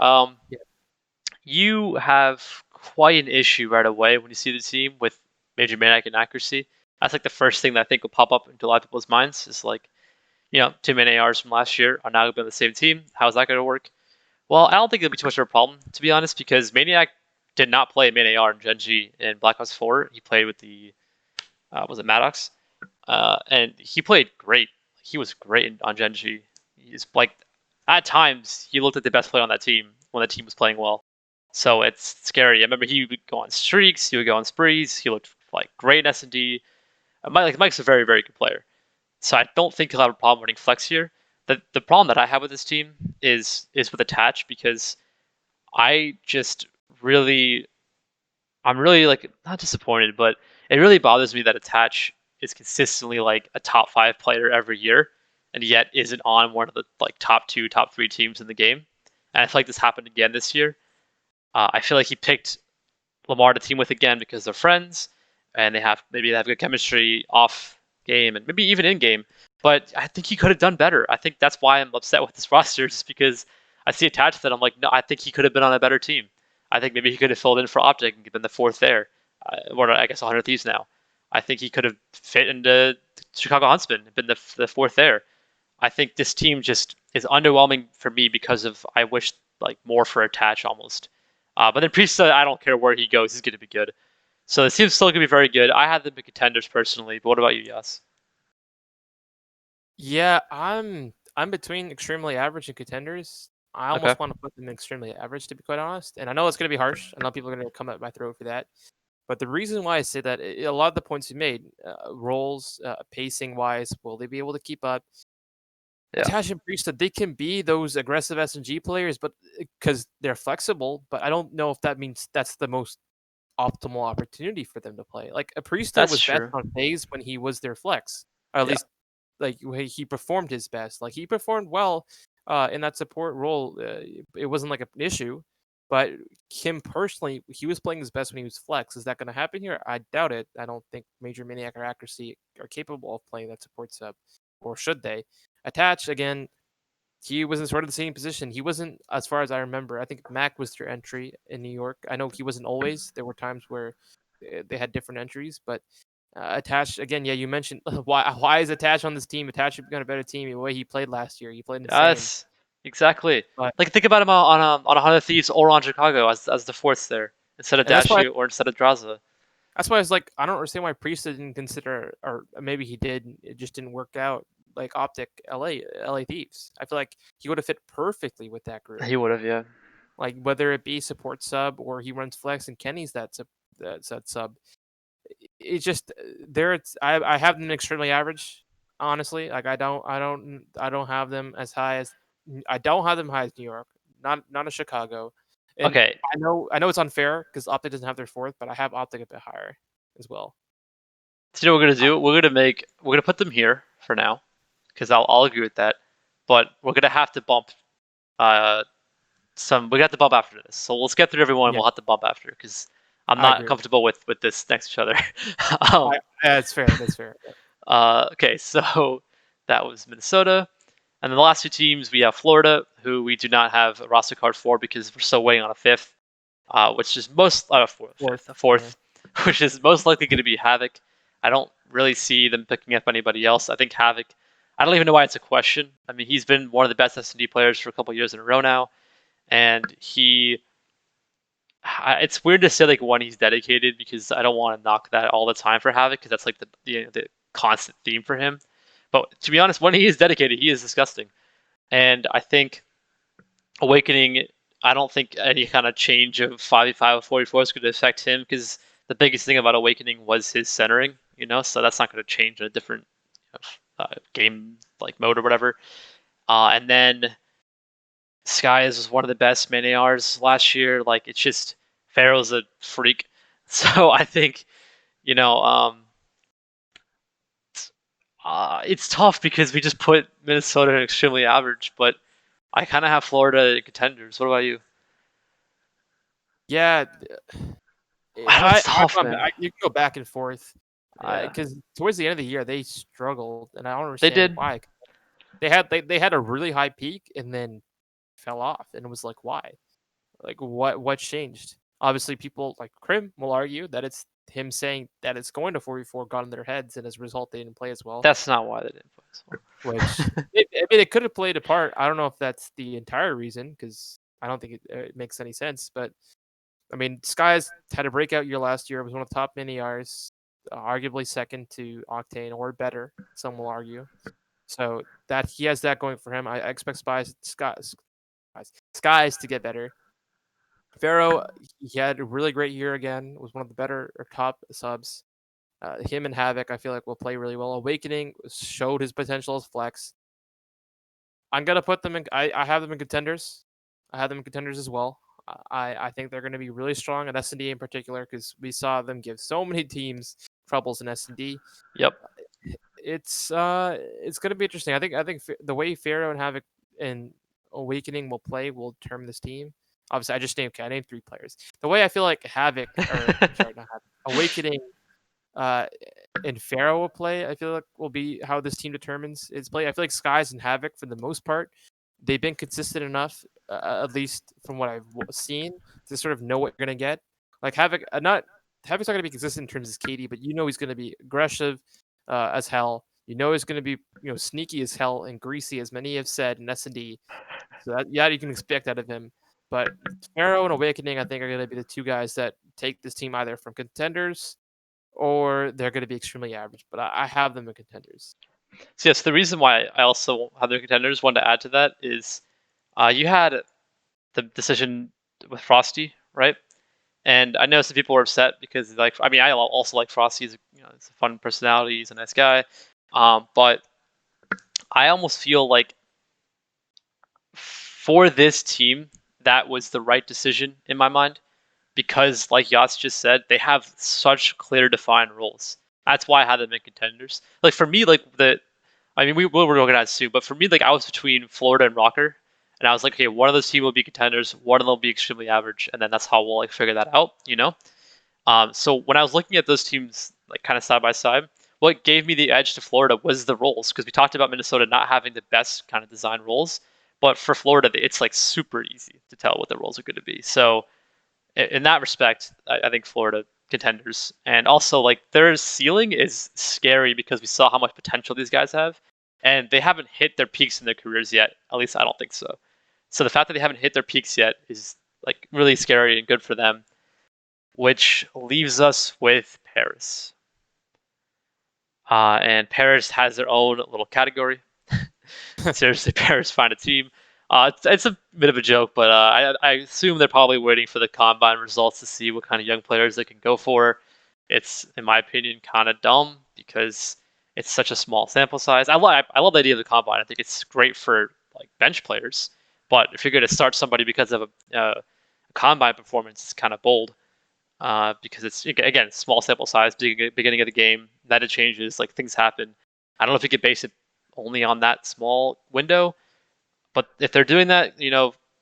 You have quite an issue right away when you see the team with Major Maniac and accuracy. That's like the first thing that I think will pop up into a lot of people's minds is like, two many ARs from last year are now going to be on the same team. How is that going to work? Well, I don't think it'll be too much of a problem, to be honest, because Maniac did not play main AR in Gen G in Black Ops 4. He played with the, was it Maddox? And he played great. He was great on Gen G. He's like, at times, he looked like the best player on that team when the team was playing well. So it's scary. I remember he would go on streaks, he would go on sprees. He looked like great in S&D. Mike's a very, very good player. So I don't think he'll have a problem running flex here. The problem that I have with this team is with attach, because I'm really like not disappointed, but it really bothers me that attach is consistently like a top 5 player every year, and yet isn't on one of the like top 2, top 3 teams in the game. And I feel like this happened again this year. I feel like he picked Lamar to team with again because they're friends, and they have good chemistry off game and maybe even in game. But I think he could have done better. I think that's why I'm upset with this roster, just because I see attached that I'm like, no, I think he could have been on a better team. I think maybe he could have filled in for Optic and been the 4th there, or I guess 100 Thieves now. I think he could have fit into Chicago Huntsman and been the 4th there. I think this team just is underwhelming for me because of I wish like more for attach almost. But then Priesta, I don't care where he goes, he's going to be good. So the team's still going to be very good. I had them in contenders personally, but what about you, Yas? Yeah, I'm between extremely average and contenders. I almost want to put them in extremely average, to be quite honest. And I know it's going to be harsh. I know people are going to come at my throat for that. But the reason why I say that, a lot of the points you made, roles, pacing-wise, will they be able to keep up? Yeah. Attach and Priesta, they can be those aggressive S&G players, but because they're flexible. But I don't know if that means that's the most optimal opportunity for them to play. Like Priesta was best on Faze when he was their flex, or at least like he performed his best. Like he performed well in that support role. It wasn't like an issue. But him personally, he was playing his best when he was flex. Is that going to happen here? I doubt it. I don't think Major Maniac or Accuracy are capable of playing that support sub, or should they? Attach, again, he was in sort of the same position. He wasn't, as far as I remember, I think Mac was their entry in New York. I know he wasn't always. There were times where they had different entries, but Attach, again, yeah, you mentioned why is Attach on this team? Attach should be on a better team the way he played last year. He played insane. Yes, exactly. But, like, think about him on 100 Thieves or on Chicago as the 4th there, instead of Dashu or instead of Draza. That's why I was like, I don't understand why Priest didn't consider, or maybe he did, it just didn't work out, like Optic LA Thieves. I feel like he would have fit perfectly with that group. He would have, yeah. Like whether it be support sub or he runs flex and Kenny's that sub. It's just I have them extremely average, honestly. Like I don't have them as high as New York, not as Chicago. And okay. I know it's unfair because Optic doesn't have their 4th, but I have Optic a bit higher as well. So you know what we're gonna do? We're gonna put them here for now, because I'll agree with that. But we're gonna have to bump we got the bump after this. So let's get through everyone. And Yeah, we'll have the bump after because I'm I not agree. comfortable with this next to each other. um, That's fair. That's fair. okay, so that was Minnesota. And then the last two teams, we have Florida, who we do not have a roster card for because we're still waiting on a fifth, which is a fourth, which is most likely going to be Havoc. I don't really see them picking up anybody else. I think Havoc, I don't even know why it's a question. I mean, he's been one of the best S&D players for a couple of years in a row now, and it's weird to say like when he's dedicated because I don't want to knock that all the time for Havoc because that's like the constant theme for him. But to be honest, when he is dedicated, he is disgusting. And I think Awakening, I don't think any kind of change of 5v5 or 44 is going to affect him because the biggest thing about Awakening was his centering, so that's not going to change in a different game like mode or whatever. And then Skies was one of the best main ARs last year. Like it's just Pharaoh's a freak, so I think you know it's tough because we just put Minnesota in extremely average, but I kind of have Florida contenders. What about you? Yeah, I know it's tough, man. you can go back and forth Yeah, because towards the end of the year they struggled, and I don't they understand did. why. They had a really high peak and then fell off, and it was like why? Like what changed? Obviously, people like Krim will argue that it's him saying that it's going to 44 got in their heads, and as a result, they didn't play as well. That's not why they didn't play as well. Which I mean, it could have played a part. I don't know if that's the entire reason because I don't think it makes any sense. But I mean, Skies had a breakout year last year. It was one of the top mini Rs, arguably second to Octane or better. Some will argue. So that he has that going for him. I expect Skies to get better. Pharaoh, he had a really great year again. Was one of the better or top subs. Him and Havoc, I feel like will play really well. Awakening showed his potential as flex. I'm gonna put them in. I have them in contenders. I have them in contenders as well. I think they're going to be really strong at S&D in particular because we saw them give so many teams troubles in S&D. Yep. It's going to be interesting. I think the way Pharaoh and Havoc and Awakening will play will determine this team. Obviously, I named 3 players. The way I feel like Havoc or sorry, not Havoc, Awakening and Pharaoh will play, I feel like will be how this team determines its play. I feel like Skies and Havoc, for the most part, they've been consistent enough, at least from what I've seen, to sort of know what you're gonna get. Like Havoc's not gonna be consistent in terms of KD, but he's gonna be aggressive as hell. He's gonna be sneaky as hell and greasy, as many have said in S&D. So you can expect that of him. But Pharaoh and Awakening, I think, are gonna be the 2 guys that take this team either from contenders or they're going to be extremely average. But I have them in contenders. So yes, the reason why I also have their contenders, one to add to that is, you had the decision with Frosty, right? And I know some people were upset because, like, I mean, I also like Frosty. He's he's a fun personality. He's a nice guy. But I almost feel like for this team, that was the right decision in my mind because, like Yas just said, they have such clear defined roles. That's why I had them in contenders. Like for me, I mean, we will organize soon, but for me, like I was between Florida and Rocker, and I was like, okay, one of those teams will be contenders, one of them will be extremely average, and then that's how we'll like figure that out. So when I was looking at those teams, like kind of side by side, what gave me the edge to Florida was the roles because we talked about Minnesota not having the best kind of design roles, but for Florida, it's like super easy to tell what the roles are going to be. So in that respect, I think Florida contenders, and also like their ceiling is scary because we saw how much potential these guys have, and they haven't hit their peaks in their careers yet. At least I don't think so. So the fact that they haven't hit their peaks yet is like really scary and good for them. Which leaves us with Paris. And Paris has their own little category. Seriously, Paris find a team. It's a bit of a joke, but I assume they're probably waiting for the combine results to see what kind of young players they can go for. It's, in my opinion, kind of dumb because it's such a small sample size. I love the idea of the combine. I think it's great for like bench players, but if you're going to start somebody because of a combine performance, it's kind of bold. Because it's again small sample size, beginning of the game, then it changes, like things happen. I don't know if you could base it only on that small window, but if they're doing that,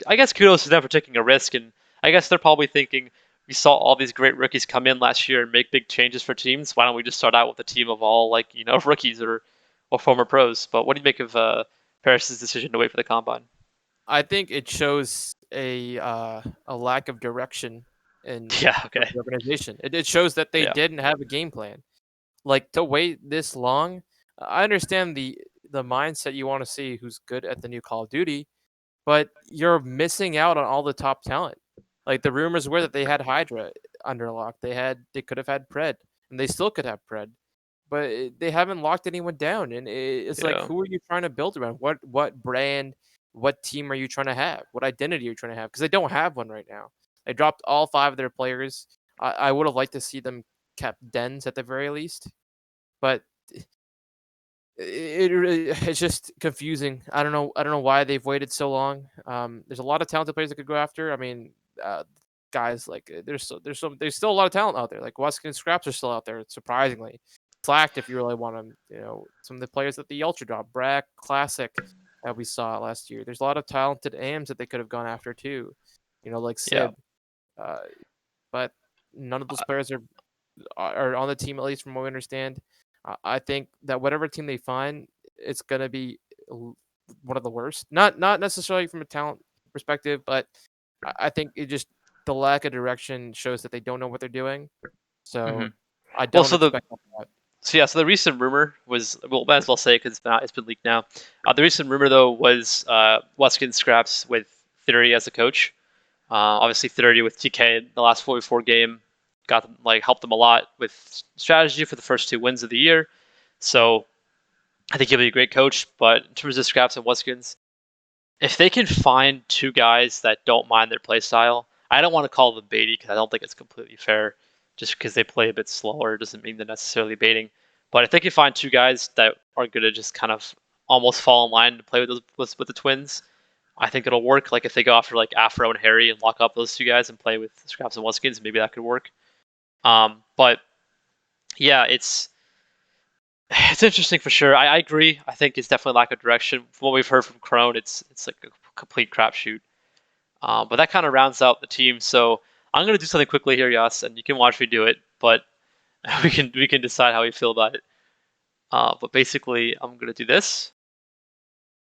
I guess kudos to them for taking a risk, and I guess they're probably thinking we saw all these great rookies come in last year and make big changes for teams. Why don't we just start out with a team of all rookies or former pros? But what do you make of Paris's decision to wait for the combine? I think it shows a lack of direction in Yeah. Okay. the organization. It shows that they Yeah. didn't have a game plan. Like to wait this long, I understand the mindset you want to see who's good at the new Call of Duty, but you're missing out on all the top talent. Like the rumors were that they had Hydra under lock. They could have had Pred, and they still could have Pred, but they haven't locked anyone down. And it's like, Yeah. who are you trying to build around? What brand, what team are you trying to have? What identity are you trying to have? Because they don't have one right now. They dropped all 5 of their players. I would have liked to see them kept Dens at the very least, but it's just confusing. I don't know why they've waited so long. There's a lot of talented players that could go after. I mean, guys like there's still a lot of talent out there. Like Weskin and Scraps are still out there. Surprisingly, Slacked if you really want them. Some of the players that the Ultra drop, Brack, Classic that we saw last year. There's a lot of talented AMs that they could have gone after too. Like Yeah. Sib, uh, but none of those players are on the team, at least from what we understand. I think that whatever team they find, it's gonna be one of the worst. Not necessarily from a talent perspective, but I think it just the lack of direction shows that they don't know what they're doing. So Hmm. I Well, don't expect that. so the recent rumor was, well, might as well say it because it's been leaked now. The recent rumor though was Weskin Scraps with Theory as a coach. Obviously, Theory with TK in the last 44 game got them, helped them a lot with strategy for the first 2 wins of the year. So I think he'll be a great coach. But in terms of Scraps and Weskins, if they can find 2 guys that don't mind their play style, I don't want to call them baity because I don't think it's completely fair. Just because they play a bit slower doesn't mean they're necessarily baiting. But if they can find 2 guys that are going to just kind of almost fall in line to play with with the Twins, I think it'll work. Like if they go after like Afro and Harry and lock up those 2 guys and play with Scraps and Weskins, maybe that could work. But yeah, it's interesting for sure. I agree. I think it's definitely lack of direction. From what we've heard from Crone, it's like a complete crapshoot. But that kind of rounds out the team. So I'm gonna do something quickly here, Yas, and you can watch me do it. But we Mhm. can decide how we feel about it. But basically, I'm gonna do this.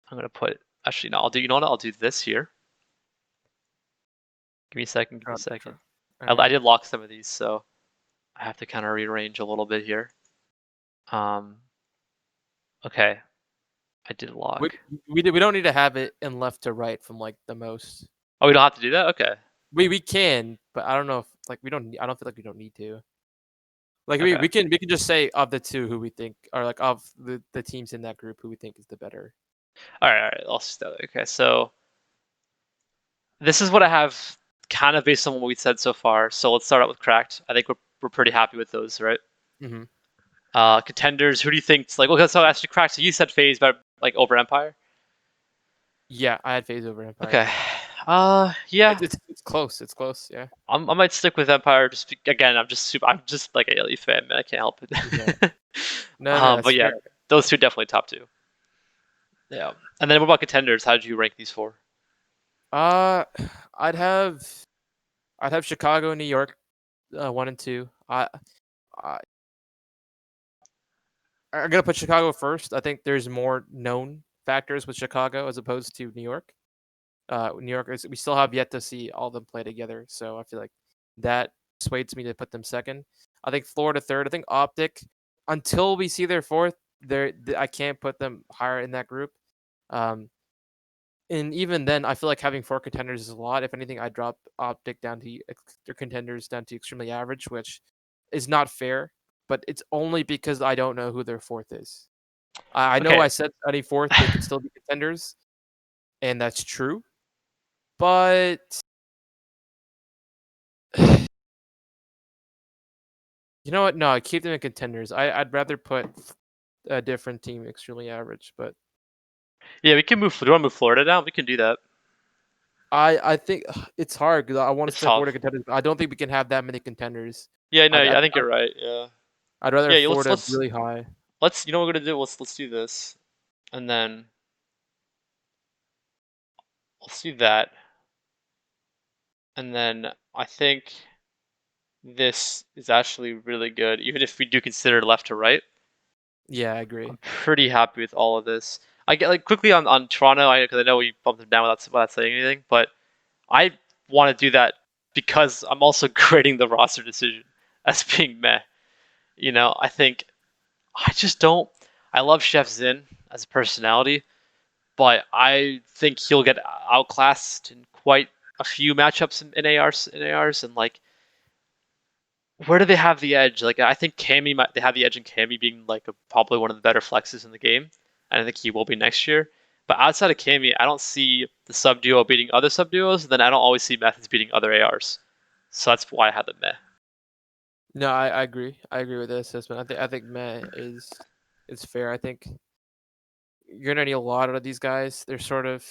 I'm gonna put actually no, I'll do you know what? I'll do this here. Give me a second. Give me a second. Sure. All I right. did lock some of these, so I have to kind of rearrange a little bit here. Um, okay, I did We lock. we don't need to have it in left to right from like the most. Oh, we don't have to do that. Okay. We can, but I don't know if like we don't. I don't feel like we don't need to. Like we, Okay. we can just say of the 2 who we think are like of the teams in that group who we think is the better. All right. All right. Okay. So this is what I have, kind of based on what we said so far. So let's start out with cracked. I think we're pretty happy with those, right? Hmm. Contenders. Who do you think's like? Okay, so actually cracked. So you said Faze, but like over Empire. Yeah, I had Faze over Empire. Okay. Yeah. It's close. It's close. Yeah. I might stick with Empire. Again, I'm just like a Elite fan, man. I can't help Yeah. it. No, that's But yeah, fair. those 2 definitely top 2. Yeah. And then what about contenders? How did you rank these 4? Uh, I'd have I'd have Chicago, New York, 1 and 2. I I'm gonna put Chicago first. I think there's more known factors with Chicago as opposed to New York. New York we still have yet to see all of them play together, so I feel like that persuades me to put them second. I think Florida third. I think Optic until we see their fourth, I can't put them higher in that group. Um, and even then, I feel like having 4 contenders is a lot. If anything, I drop Optic down to their contenders down to extremely average, which is not fair. But it's only because I don't know who their fourth is. I know Okay. I said any fourth they could still be contenders, and that's true. But you know what? No, I keep them in contenders. I'd rather put a different team extremely average, but Yeah, we can move. Do you want to move Florida down? We can do that. I think it's hard because I want to It's spend Florida tough. contenders. But I don't think we can have that many contenders. Yeah, no, I'd I'd, I think I'd you're right. Yeah. I'd rather Yeah, have let's Florida let's really high. let's. You know what we're gonna do? Let's do this, and then let's do that. And then I think this is actually really good, even if we do consider left to right. Yeah, I agree. I'm pretty happy with all of this. I get like quickly on Toronto, because I know we bumped them down without saying anything, but I want to do that because I'm also grading the roster decision as being meh. I think I just don't. I love Chef Zin as a personality, but I think he'll get outclassed in quite a few matchups in ARs, and like, where do they have the edge? Like, I think they have the edge in Cammy being like probably one of the better flexes in the game, and I think he will be next year. But outside of Cammy, I don't see the sub duo beating other sub duos. Then I don't always see Methods beating other ARs, so that's why I had them meh. No, I agree. I agree with the assessment. I think meh is fair. I think you're gonna need a lot out of these guys. They're sort of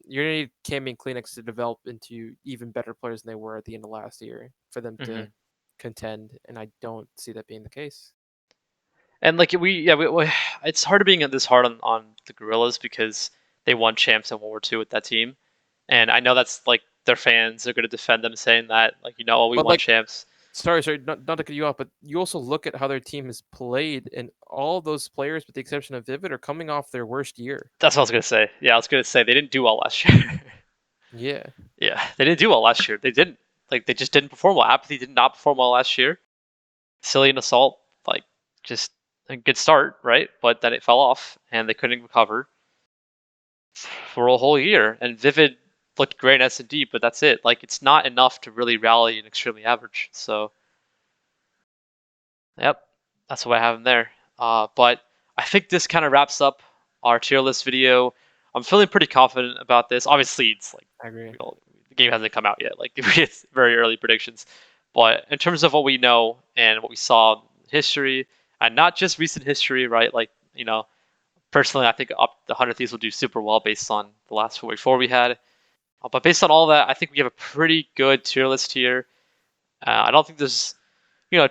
you're gonna need Cammy and Kleenex to develop into even better players than they were at the end of last year for them to Hmm. contend, and I don't see that being the case. And like it's hard being this hard on the Gorillas because they won champs in World War II with that team, and I know that's like their fans are going to defend them saying that like oh, we But won like, champs. sorry, not to cut you off, but you also look at how their team has played, and all those players, with the exception of Vivid, are coming off their worst year. That's what I was going to say. Yeah, I was going to say they didn't do well last year. Yeah. Yeah, they didn't do well last year. They didn't. Like they just didn't perform well. Apathy did not perform well last year. Silly and Assault, like just a good start, right? But then it fell off and they couldn't recover for a whole year. And Vivid looked great in S&D, but that's it. Like it's not enough to really rally an extremely average. So, yep, that's what I have in there. But I think this kind of wraps up our tier list video. I'm feeling pretty confident about this. Obviously, it's like I agree. the game hasn't come out yet. Like it's very early predictions, but in terms of what we know and what we saw in history, and not just recent history, right? Like personally, I think up the 100 Thieves will do super well based on the last 4v4 we had. But based on all that, I think we have a pretty good tier list here. I don't think there's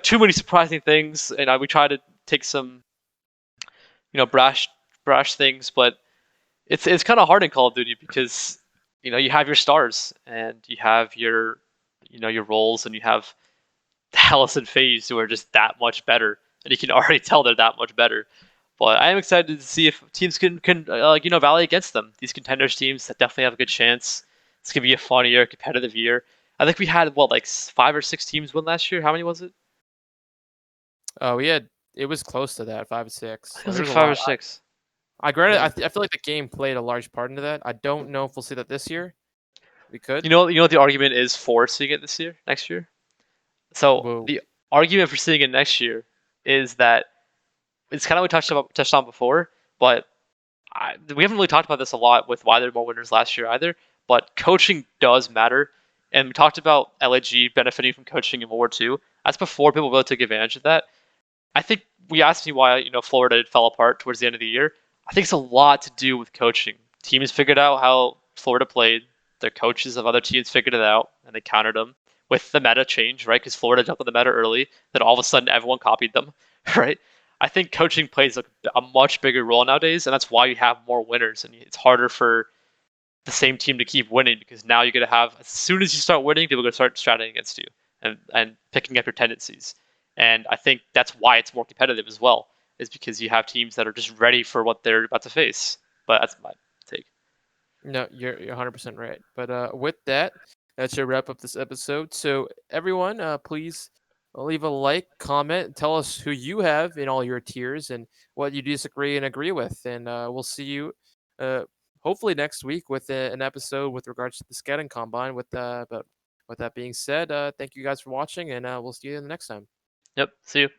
too many surprising things, and we try to take some brash things, but it's kind of hard in Call of Duty because you have your stars and you have your roles and you have Dallas and Faze who are just that much better, and you can already tell they're that much better. But I am excited to see if teams can rally against them. These contenders teams that definitely have a good chance. It's gonna be a fun year, competitive year. I think we had what like 5 or 6 teams win last year. How many was it? We had it was close to that, 5-6. It So was like there's a five or lot. six. I granted, Yeah. I feel like the game played a large part into that. I don't know if we'll see that this year. We could. You know what the argument is for seeing it this year, next year. So Whoa. the argument for seeing it next year is that it's kind of what we touched on before, but we haven't really talked about this a lot with why there were more winners last year either. But coaching does matter, and we talked about LAG benefiting from coaching in World War II. That's before people really took advantage of that. I think we asked me why Florida fell apart towards the end of the year. I think it's a lot to do with coaching. Teams figured out how Florida played. Their coaches of other teams figured it out, and they countered them with the meta change, right? Because Florida jumped on the meta early, then all of a sudden everyone copied them, right? I think coaching plays a much bigger role nowadays, and that's why you have more winners, and it's harder for the same team to keep winning because now you're going to have, as soon as you start winning, people are going to start stratting against you and picking up your tendencies. And I think that's why it's more competitive as well, is because you have teams that are just ready for what they're about to face. But that's my take. No, you're 100% right. But with that, that should wrap up this episode. So everyone, please leave a like, comment, tell us who you have in all your tiers and what you disagree and agree with, and we'll see you uh, hopefully next week with an episode with regards to the scouting combine. But with that being said, thank you guys for watching, and we'll see you the next time. Yep. See you.